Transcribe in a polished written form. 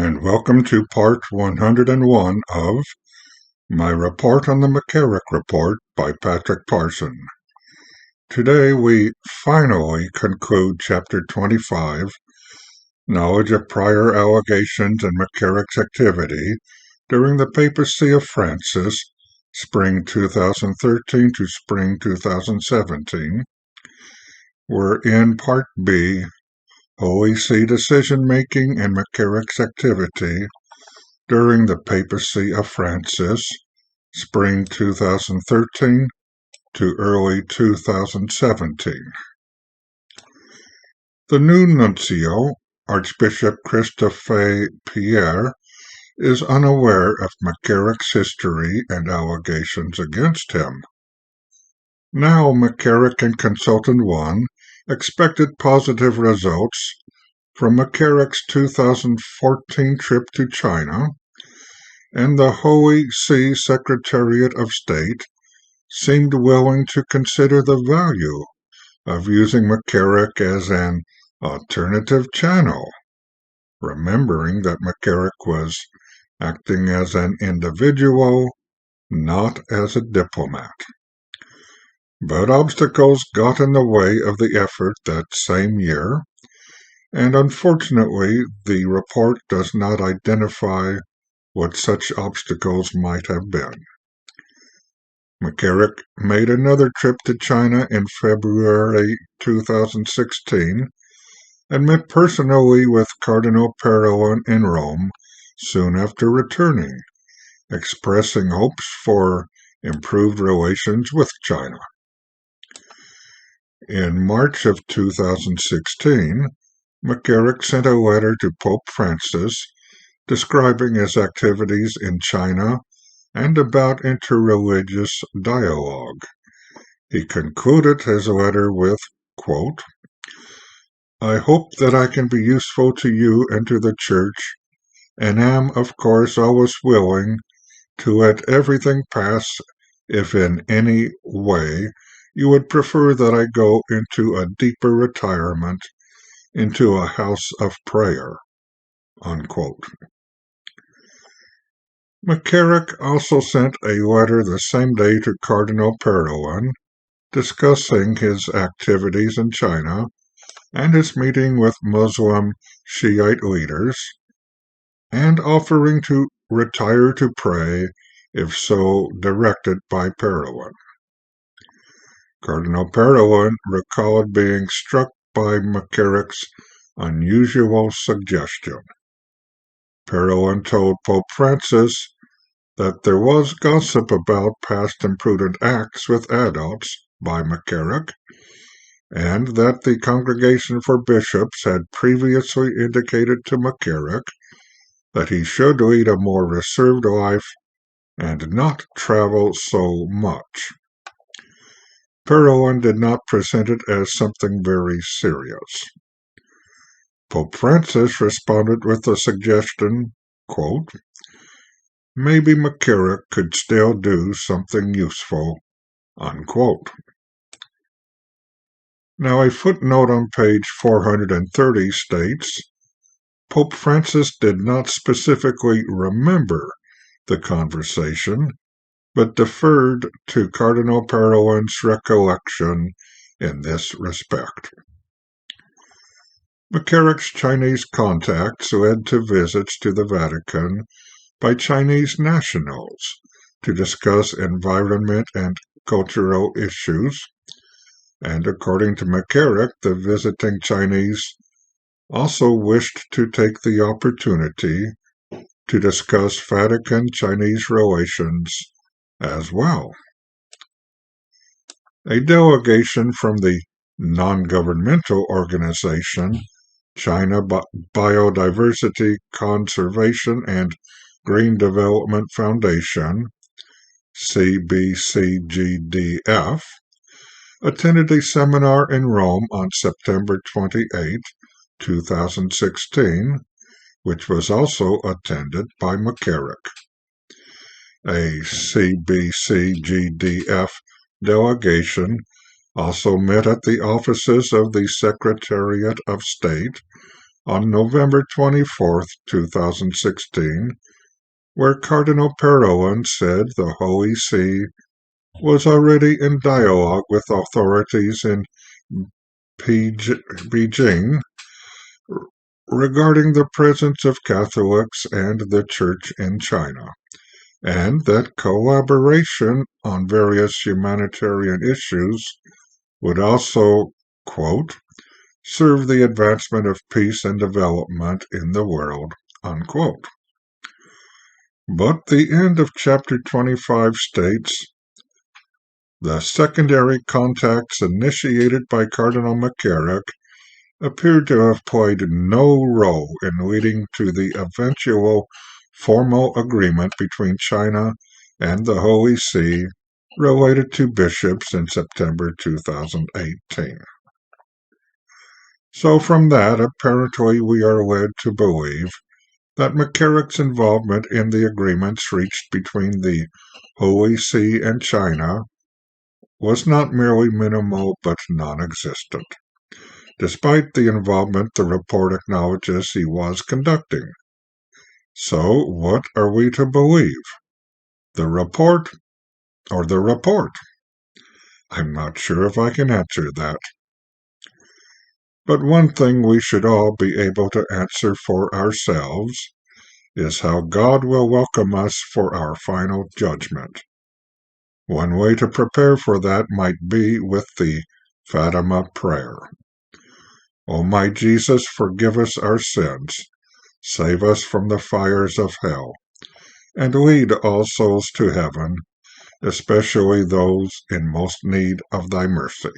and welcome to part 101 of my report on the McCarrick Report by Patrick Parson. Today we finally conclude Chapter 25, Knowledge of Prior Allegations and McCarrick's Activity during the Papacy of Francis, Spring 2013 to Spring 2017. We're in Part B, Holy See Decision-Making and McCarrick's Activity during the Papacy of Francis, Spring 2013 to early 2017. The new nuncio, Archbishop Christophe Pierre, is unaware of McCarrick's history and allegations against him. Now McCarrick and Consultant 1 expected positive results from McCarrick's 2014 trip to China, and the Holy See Secretariat of State seemed willing to consider the value of using McCarrick as an alternative channel, remembering that McCarrick was acting as an individual, not as a diplomat. But obstacles got in the way of the effort that same year, and unfortunately the report does not identify what such obstacles might have been. McCarrick made another trip to China in February 2016 and met personally with Cardinal in Rome soon after returning, expressing hopes for improved relations with China. In March of 2016, McCarrick sent a letter to Pope Francis describing his activities in China and about interreligious dialogue. He concluded his letter with, quote, "I hope that I can be useful to you and to the Church, and am, of course, always willing to let everything pass if in any way you would prefer that I go into a deeper retirement, into a house of prayer." Unquote. McCarrick also sent a letter the same day to Cardinal discussing his activities in China and his meeting with Muslim Shiite leaders, and offering to retire to pray if so directed by Parowan. Cardinal Parowan recalled being struck by McCarrick's unusual suggestion. Parowan told Pope Francis that there was gossip about past imprudent acts with adults by McCarrick, and that the Congregation for Bishops had previously indicated to McCarrick that he should lead a more reserved life and not travel so much. Parowan did not present it as something very serious. Pope Francis responded with the suggestion, quote, "Maybe McCarrick could still do something useful," unquote. Now a footnote on page 430 states, Pope Francis did not specifically remember the conversation, but deferred to Cardinal Parowan's recollection in this respect. McCarrick's Chinese contacts led to visits to the Vatican by Chinese nationals to discuss environment and cultural issues, and according to McCarrick, the visiting Chinese also wished to take the opportunity to discuss Vatican-Chinese relations as well. A delegation from the non-governmental organization China Biodiversity Conservation and Green Development Foundation, CBCGDF, attended a seminar in Rome on September 28, 2016, which was also attended by McCarrick. A CBCGDF delegation also met at the offices of the Secretariat of State on November 24, 2016, where Cardinal said the Holy See was already in dialogue with authorities in Beijing regarding the presence of Catholics and the Church in China, and that collaboration on various humanitarian issues would also, quote, serve the advancement of peace and development in the world, unquote. But the end of chapter 25 states, the secondary contacts initiated by Cardinal McCarrick appeared to have played no role in leading to the eventual formal agreement between China and the Holy See related to bishops in September 2018. So from that, apparently we are led to believe that McCarrick's involvement in the agreements reached between the Holy See and China was not merely minimal but non-existent, despite the involvement the report acknowledges he was conducting. So what are we to believe? The report or the report? I'm not sure if I can answer that. But one thing we should all be able to answer for ourselves is how God will welcome us for our final judgment. One way to prepare for that might be with the Fatima prayer. O my Jesus, forgive us our sins, save us from the fires of hell, and lead all souls to heaven, especially those in most need of thy mercy.